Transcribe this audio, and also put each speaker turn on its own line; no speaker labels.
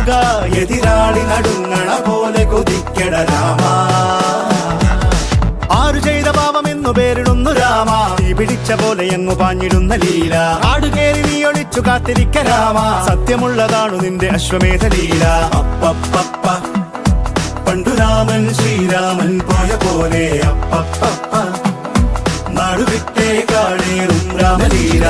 കൊതിക്കുക എതിരാളി നടുങ്ങണ പോലെ കൊതിക്കട രാമ ആരു ചെയ്ത പാപമെന്നു പേരിടുന്നു രാമ തീ പിടിച്ച പോലെ എങ്ങു പാഞ്ഞിടുന്ന ലീല ആടുകേറി നീ ഒളിച്ചു കാത്തിരിക്ക രാമ സത്യമുള്ളതാണു നിന്റെ അശ്വമേധ ലീല അപ്പപ്പ പണ്ടു രാമൻ ശ്രീരാമൻ പോയ പോലെ അപ്പപ്പ നാടുവിട്ടേ കാടേറും രാമലീല